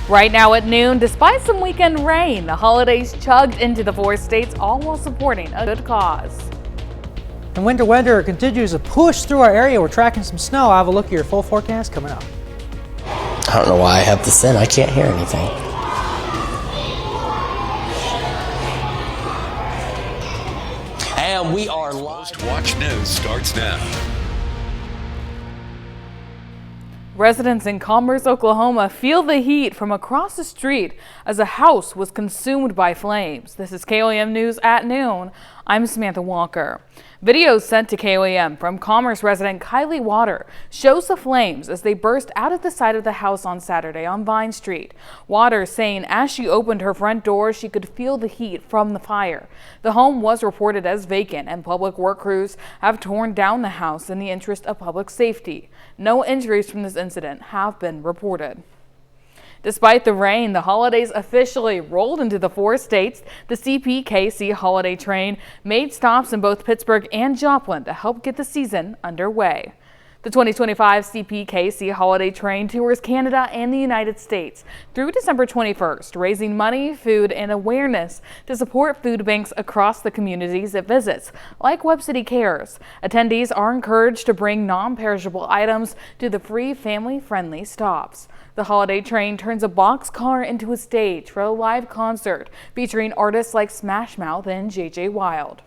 Right now at noon, despite some weekend rain, the holidays chugged into the 4 states, all while supporting a good cause. And winter weather continues to push through our area. We're tracking some snow. I'll have a look at your full forecast coming up. I don't know why I have this in. I can't hear anything. And we are live. Watch News starts now. Residents in Commerce, Oklahoma feel the heat from across the street as a house was consumed by flames. This is KOAM News at noon. I'm Samantha Walker. Videos sent to KOAM from Commerce resident Kylie Water shows the flames as they burst out of the side of the house on Saturday on Vine Street. Water saying as she opened her front door, she could feel the heat from the fire. The home was reported as vacant and public work crews have torn down the house in the interest of public safety. No injuries from this incident have been reported. Despite the rain, the holidays officially rolled into the 4 states. The CPKC holiday train made stops in both Pittsburgh and Joplin to help get the season underway. The 2025 CPKC holiday train tours Canada and the United States through December 21st, raising money, food, and awareness to support food banks across the communities it visits, like Webb City Cares. Attendees are encouraged to bring non-perishable items to the free family-friendly stops. The holiday train turns a boxcar into a stage for a live concert featuring artists like Smash Mouth and JJ Wild.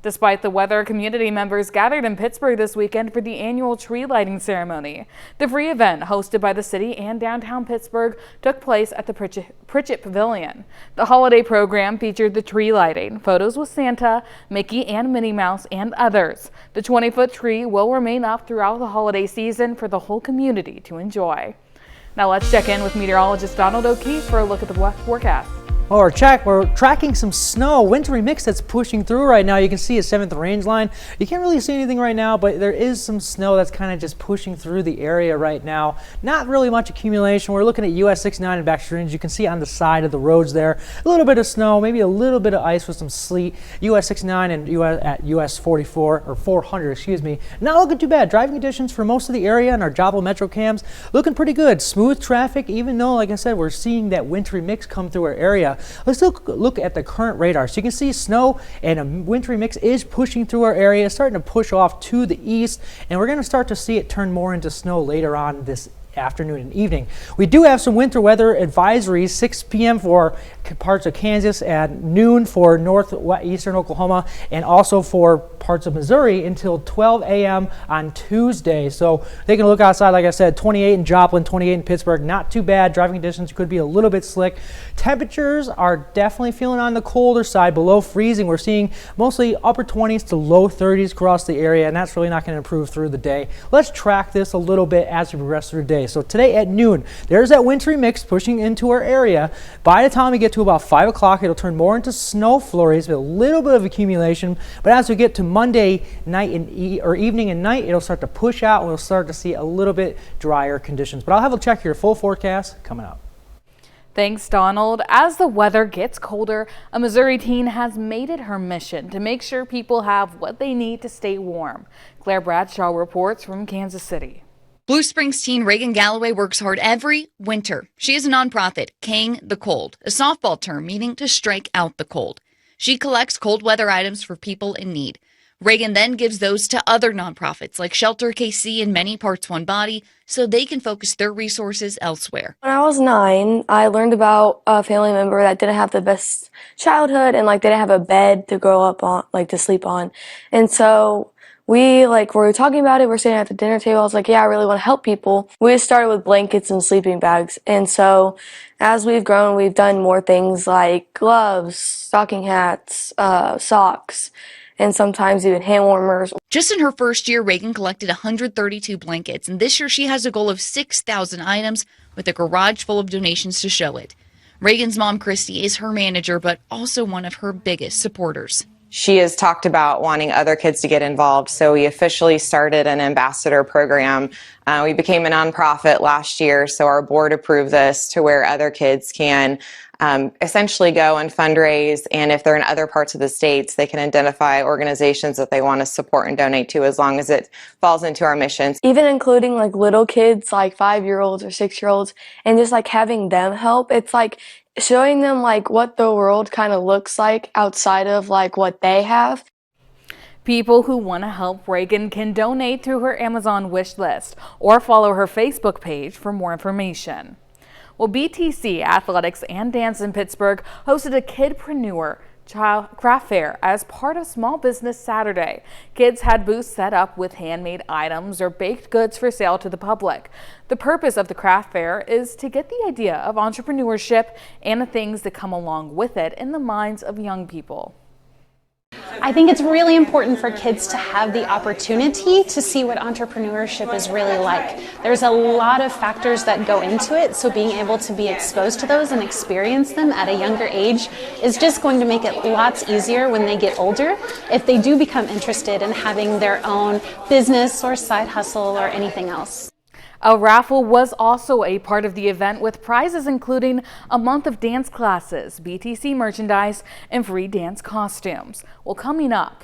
Despite the weather, community members gathered in Pittsburgh this weekend for the annual tree lighting ceremony. The free event, hosted by the city and downtown Pittsburgh, took place at the Pritchett Pavilion. The holiday program featured the tree lighting, photos with Santa, Mickey and Minnie Mouse, and others. The 20-foot tree will remain up throughout the holiday season for the whole community to enjoy. Now let's check in with meteorologist Donald O'Keefe for a look at the forecast. Well, we're tracking some snow, wintry mix that's pushing through right now. You can see a 7th range line. You can't really see anything right now, but there is some snow that's kind of just pushing through the area right now. Not really much accumulation. We're looking at US 69 and Baxter Range. You can see on the side of the roads there, a little bit of snow, maybe a little bit of ice with some sleet. US 69 and at US 44 or 400, excuse me. Not looking too bad. Driving conditions for most of the area and our Joplin Metro cams looking pretty good. Smooth traffic, even though, like I said, we're seeing that wintry mix come through our area. Let's look at the current radar. So you can see snow and a wintry mix is pushing through our area, starting to push off to the east, and we're going to start to see it turn more into snow later on this afternoon and evening. We do have some winter weather advisories, 6 p.m. for parts of Kansas, at noon for northeastern Oklahoma, and also for parts of Missouri until 12 a.m. on Tuesday. So they can look outside, like I said, 28 in Joplin, 28 in Pittsburgh. Not too bad. Driving conditions could be a little bit slick. Temperatures are definitely feeling on the colder side, below freezing. We're seeing mostly upper 20s to low 30s across the area, and that's really not going to improve through the day. Let's track this a little bit as we progress through the day. So today at noon, there's that wintry mix pushing into our area. By the time we get to about 5 o'clock, it'll turn more into snow flurries with a little bit of accumulation. But as we get to Monday night or evening and night, it'll start to push out and we'll start to see a little bit drier conditions. But I'll have a check your full forecast coming up. Thanks, Donald. As the weather gets colder, a Missouri teen has made it her mission to make sure people have what they need to stay warm. Claire Bradshaw reports from Kansas City. Blue Springs teen Reagan Galloway works hard every winter. She is a nonprofit, King the Cold, a softball term meaning to strike out the cold. She collects cold weather items for people in need. Reagan then gives those to other nonprofits like Shelter KC and Many Parts One Body so they can focus their resources elsewhere. When I was 9, I learned about a family member that didn't have the best childhood and they didn't have a bed to grow up on, to sleep on. And so we were talking about it. We're sitting at the dinner table. I was like, yeah, I really want to help people. We just started with blankets and sleeping bags. And so as we've grown, we've done more things like gloves, stocking hats, socks, and sometimes even hand warmers. Just in her first year, Reagan collected 132 blankets. And this year she has a goal of 6,000 items with a garage full of donations to show it. Reagan's mom, Christy, is her manager, but also one of her biggest supporters. She has talked about wanting other kids to get involved, so we officially started an ambassador program We became a nonprofit last year, so our board approved this to where other kids can essentially go and fundraise, and if they're in other parts of the states, they can identify organizations that they want to support and donate to, as long as it falls into our mission. Even including like little kids, like 5-year-olds or 6-year-olds, and just like having them help, it's like showing them like what the world kind of looks like outside of like what they have. People who want to help Reagan can donate through her Amazon wish list or follow her Facebook page for more information. Well, BTC Athletics and Dance in Pittsburgh hosted a Kidpreneur craft fair as part of Small Business Saturday. Kids had booths set up with handmade items or baked goods for sale to the public. The purpose of the craft fair is to get the idea of entrepreneurship and the things that come along with it in the minds of young people. I think it's really important for kids to have the opportunity to see what entrepreneurship is really like. There's a lot of factors that go into it, so being able to be exposed to those and experience them at a younger age is just going to make it lots easier when they get older, if they do become interested in having their own business or side hustle or anything else. A raffle was also a part of the event, with prizes including a month of dance classes, BTC merchandise, and free dance costumes. Well, coming up.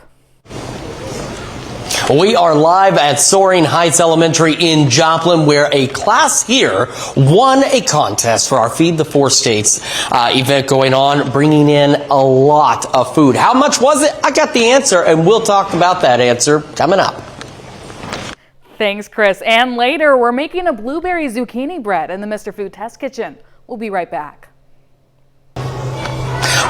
We are live at Soaring Heights Elementary in Joplin, where a class here won a contest for our Feed the Four States event going on, bringing in a lot of food. How much was it? I got the answer, and we'll talk about that answer coming up. Thanks, Chris. And later, we're making a blueberry zucchini bread in the Mr. Food Test Kitchen. We'll be right back.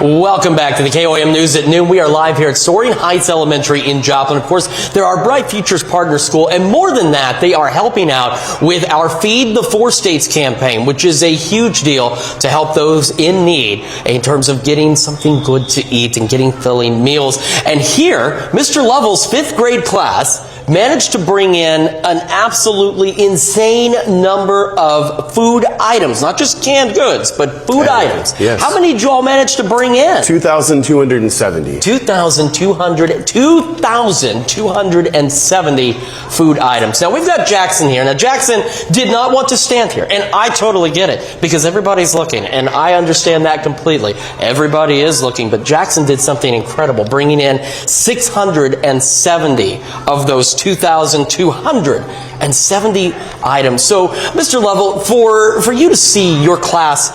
Welcome back to the KOM News at noon. We are live here at Soaring Heights Elementary in Joplin. Of course, they're our Bright Futures Partner School, and more than that, they are helping out with our Feed the Four States campaign, which is a huge deal to help those in need in terms of getting something good to eat and getting filling meals. And here, Mr. Lovell's 5th grade class managed to bring in an absolutely insane number of food items, not just canned goods, but food items. Yes. How many did you all manage to bring in? 2,270. 2,270 food items. Now, we've got Jackson here. Now, Jackson did not want to stand here, and I totally get it, because everybody's looking, and I understand that completely. Everybody is looking, but Jackson did something incredible, bringing in 670 of those 2,270 items. So, Mr. Lovell, for you to see your class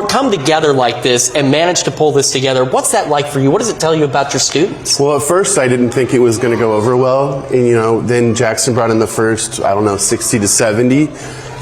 come together like this and manage to pull this together, what's that like for you? What does it tell you about your students? Well, at first I didn't think it was going to go over well. And, then Jackson brought in the first, 60 to 70.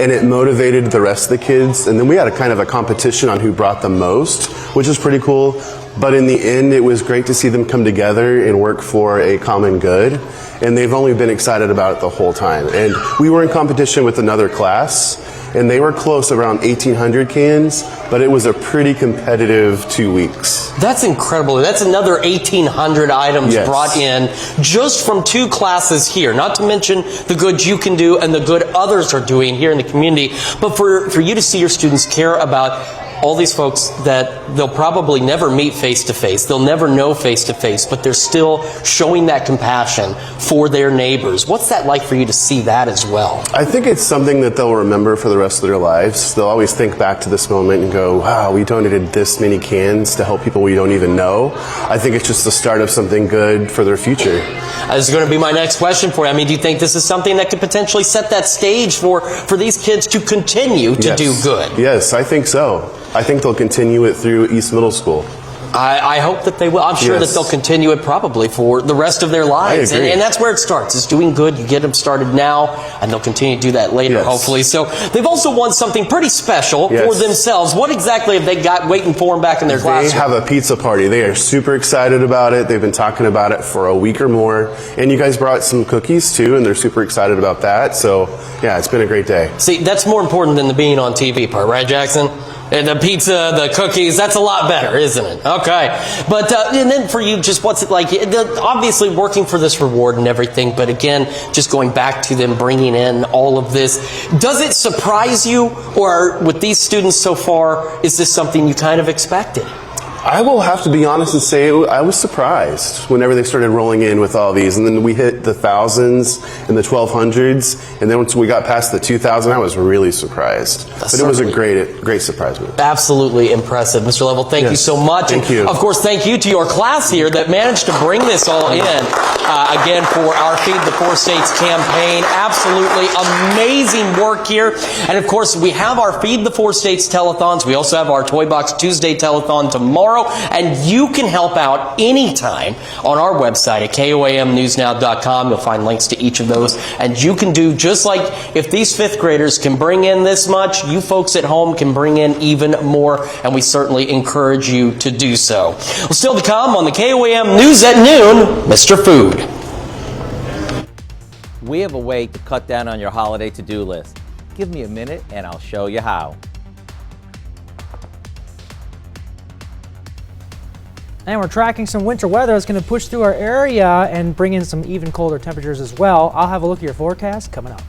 And it motivated the rest of the kids. And then we had a kind of a competition on who brought the most, which is pretty cool. But in the end, it was great to see them come together and work for a common good. And they've only been excited about it the whole time. And we were in competition with another class, and they were close, around 1,800 cans, but it was a pretty competitive 2 weeks. That's incredible. That's another 1,800 items brought in just from 2 classes here, not to mention the good you can do and the good others are doing here in the community. But for you to see your students care about all these folks that they'll probably never meet face to face, they'll never know face to face, but they're still showing that compassion for their neighbors. What's that like for you to see that as well? I think it's something that they'll remember for the rest of their lives. They'll always think back to this moment and go, wow, we donated this many cans to help people we don't even know. I think it's just the start of something good for their future. This is going to be my next question for you. Do you think this is something that could potentially set that stage for these kids to continue to do good? Yes, I think so. I think they'll continue it through East Middle School. I hope that they will. I'm sure that they'll continue it probably for the rest of their lives. And that's where it starts, is doing good. You get them started now, and they'll continue to do that later, hopefully. So they've also won something pretty special for themselves. What exactly have they got waiting for them back in their classroom? They have a pizza party. They are super excited about it. They've been talking about it for a week or more. And you guys brought some cookies, too, and they're super excited about that. So, yeah, it's been a great day. See, that's more important than the being on TV part, right, Jackson? And the pizza, the cookies, that's a lot better, isn't it? Okay. But, and then for you, just what's it like? Obviously working for this reward and everything, but again, just going back to them bringing in all of this. Does it surprise you, or with these students so far, is this something you kind of expected? I will have to be honest and say I was surprised whenever they started rolling in with all these, and then we hit the thousands and the 1200s, and then once we got past the 2000, I was really surprised. But it was a great surprise. Absolutely impressive. Mr. Level, thank you so much. Thank you. Of course, thank you to your class here that managed to bring this all in. Again, for our Feed the Four States campaign. Absolutely amazing work here. And of course, we have our Feed the Four States telethons. We also have our Toy Box Tuesday telethon tomorrow. And you can help out anytime on our website at KOAMnewsnow.com. You'll find links to each of those. And you can do just like if these fifth graders can bring in this much, you folks at home can bring in even more. And we certainly encourage you to do so. Well, still to come on the KOAM News at Noon, Mr. Food. We have a way to cut down on your holiday to-do list. Give me a minute and I'll show you how. And we're tracking some winter weather that's going to push through our area and bring in some even colder temperatures as well. I'll have a look at your forecast coming up.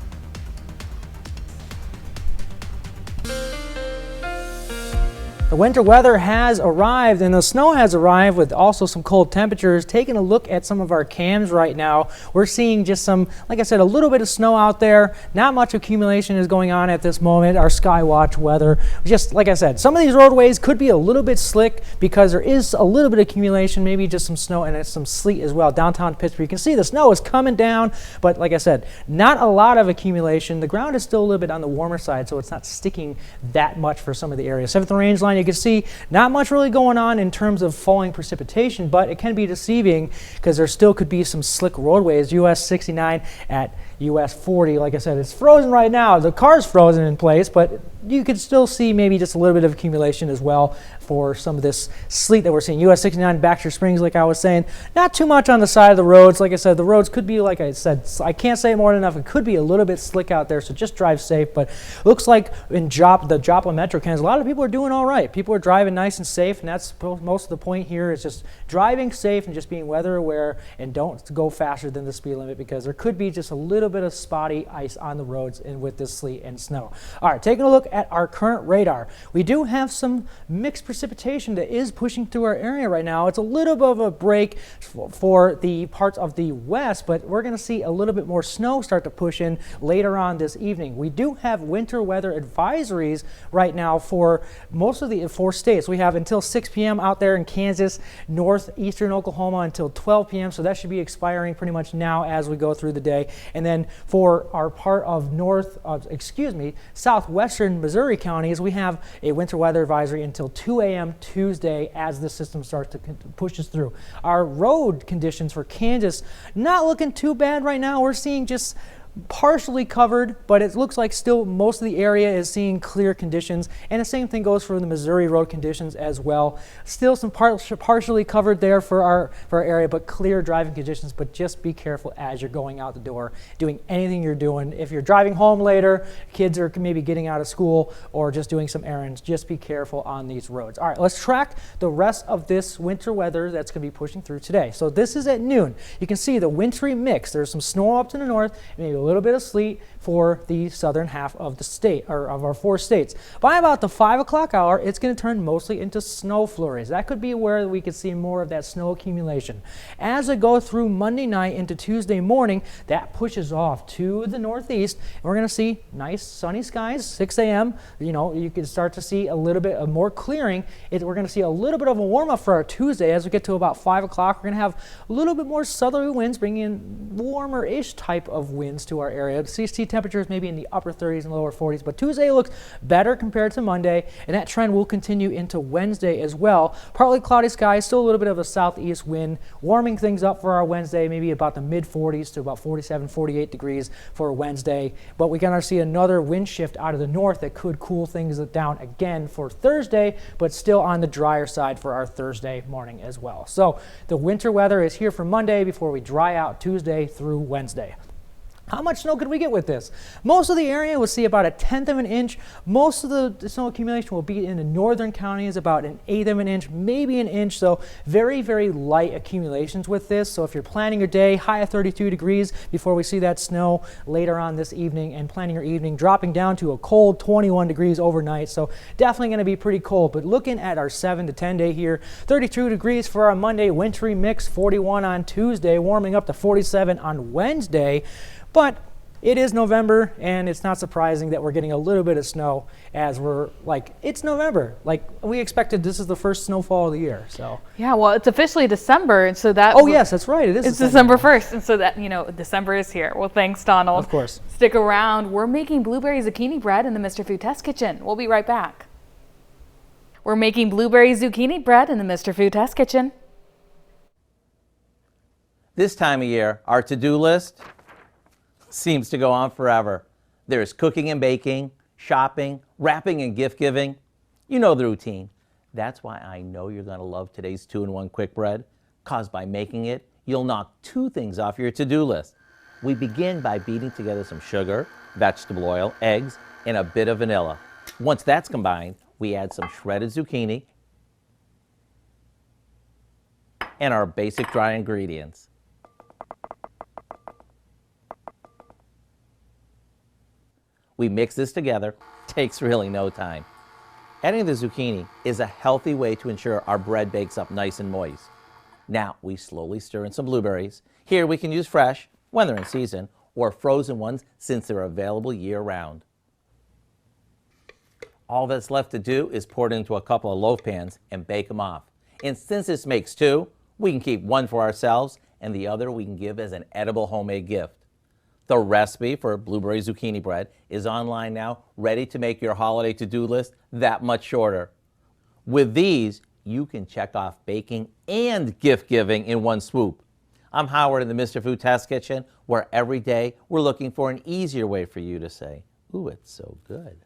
The winter weather has arrived and the snow has arrived with also some cold temperatures. Taking a look at some of our cams right now, we're seeing just some, like I said, a little bit of snow out there. Not much accumulation is going on at this moment. Our Skywatch weather, just like I said, some of these roadways could be a little bit slick because there is a little bit of accumulation, maybe just some snow and some sleet as well. Downtown Pittsburgh, you can see the snow is coming down, but like I said, not a lot of accumulation. The ground is still a little bit on the warmer side, so it's not sticking that much for some of the areas. 7th range line, you can see not much really going on in terms of falling precipitation, but it can be deceiving because there still could be some slick roadways. US 69 at US 40, like I said, it's frozen right now. The car's frozen in place, but you could still see maybe just a little bit of accumulation as well for some of this sleet that we're seeing. US 69 Baxter Springs, like I was saying, not too much on the side of the roads. Like I said, the roads could be, like I said, I can't say it more than enough, it could be a little bit slick out there, so just drive safe. But looks like in the Joplin Metro Kansas, a lot of people are doing all right. People are driving nice and safe, and that's most of the point here is just driving safe and just being weather aware and don't go faster than the speed limit because there could be just a little bit of spotty ice on the roads and with this sleet and snow. All right, taking a look at our current radar. We do have some mixed precipitation that is pushing through our area right now. It's a little bit of a break for the parts of the west, but we're going to see a little bit more snow start to push in later on this evening. We do have winter weather advisories right now for most of the 4 states. We have until 6 p.m. out there in Kansas, northeastern Oklahoma until 12 p.m. So that should be expiring pretty much now as we go through the day. And then for our part of southwestern Missouri counties, we have a winter weather advisory until 2 a.m. Tuesday as the system starts to push us through. Our road conditions for Kansas, not looking too bad right now. We're seeing just partially covered, but it looks like still most of the area is seeing clear conditions, and the same thing goes for the Missouri road conditions as well. Still some partially covered there for our area, but clear driving conditions. But just be careful as you're going out the door, doing anything you're doing. If you're driving home later, kids are maybe getting out of school or just doing some errands, just be careful on these roads. All right, let's track the rest of this winter weather that's going to be pushing through today. So this is at noon. You can see the wintry mix. There's some snow up to the north, maybe a little bit of sleet for the southern half of the state, or of our 4 states. By about the 5 o'clock hour, it's going to turn mostly into snow flurries. That could be where we could see more of that snow accumulation. As I go through Monday night into Tuesday morning, that pushes off to the northeast, and we're going to see nice sunny skies, 6 a.m. You know, you can start to see a little bit of more clearing. We're going to see a little bit of a warm up for our Tuesday. As we get to about 5 o'clock, we're going to have a little bit more southerly winds, bringing in warmer-ish type of winds to our area. CST temperatures maybe in the upper 30s and lower 40s, but Tuesday looks better compared to Monday, and that trend will continue into Wednesday as well. Partly cloudy skies, still a little bit of a southeast wind, warming things up for our Wednesday, maybe about the mid 40s to about 47, 48 degrees for Wednesday. But we're going to see another wind shift out of the north that could cool things down again for Thursday, but still on the drier side for our Thursday morning as well. So the winter weather is here for Monday before we dry out Tuesday through Wednesday. How much snow could we get with this? Most of the area will see about 1/10 of an inch. Most of the snow accumulation will be in the northern counties, about 1/8 of an inch, maybe an inch. So very, very light accumulations with this. So if you're planning your day, high of 32 degrees before we see that snow later on this evening, and planning your evening, dropping down to a cold 21 degrees overnight. So definitely going to be pretty cold. But looking at our 7 to 10 day here, 32 degrees for our Monday, wintry mix, 41 on Tuesday, warming up to 47 on Wednesday. But it is November, and it's not surprising that we're getting a little bit of snow as we're like, it's November. Like we expected, this is the first snowfall of the year. So yeah, well, it's officially December, and so that. Oh yes, that's right. It is. It's December 1st, and so that December is here. Well, thanks, Donald. Of course. Stick around. We're making blueberry zucchini bread in the Mr. Food Test Kitchen. We'll be right back. We're making blueberry zucchini bread in the Mr. Food Test Kitchen. This time of year, our to-do list seems to go on forever. There's cooking and baking, shopping, wrapping and gift giving. You know the routine. That's why I know you're going to love today's 2-in-1 quick bread, because by making it, you'll knock 2 things off your to-do list. We begin by beating together some sugar, vegetable oil, eggs, and a bit of vanilla. Once that's combined, we add some shredded zucchini and our basic dry ingredients. We mix this together, takes really no time. Adding the zucchini is a healthy way to ensure our bread bakes up nice and moist. Now we slowly stir in some blueberries. Here we can use fresh when they're in season, or frozen ones since they're available year-round. All that's left to do is pour it into a couple of loaf pans and bake them off. And since this makes 2, we can keep one for ourselves and the other we can give as an edible homemade gift. The recipe for blueberry zucchini bread is online now, ready to make your holiday to-do list that much shorter. With these, you can check off baking and gift giving in one swoop. I'm Howard in the Mr. Food Test Kitchen, where every day we're looking for an easier way for you to say, ooh, it's so good.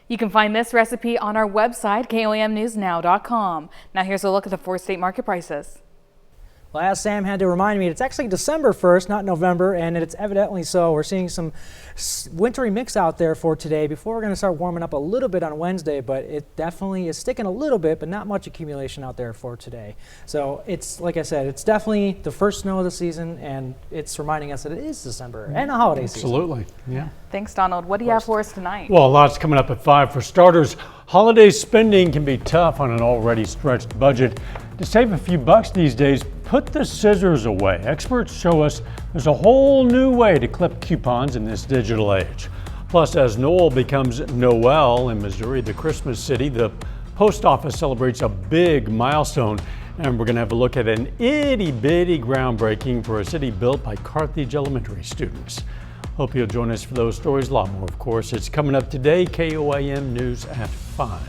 You can find this recipe on our website, KOAMnewsnow.com. Now here's a look at the 4-state market prices. Well, as Sam had to remind me, it's actually December 1st, not November, and it's evidently so. We're seeing some wintry mix out there for today before we're going to start warming up a little bit on Wednesday, but it definitely is sticking a little bit, but not much accumulation out there for today. So it's, like I said, it's definitely the first snow of the season, and it's reminding us that it is December and a holiday season. Absolutely, yeah. Thanks, Donald. What do you have for us tonight? Well, a lot's coming up at 5. For starters, holiday spending can be tough on an already stretched budget. To save a few bucks these days, put the scissors away. Experts show us there's a whole new way to clip coupons in this digital age. Plus, as Noel becomes Noel in Missouri, the Christmas city, the post office celebrates a big milestone. And we're going to have a look at an itty-bitty groundbreaking for a city built by Carthage Elementary students. Hope you'll join us for those stories. A lot more, of course. It's coming up today, KOAM News at 5.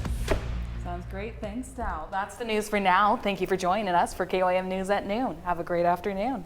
Sounds great. Thanks, Dal. That's the news for now. Thank you for joining us for KOAM News at noon. Have a great afternoon.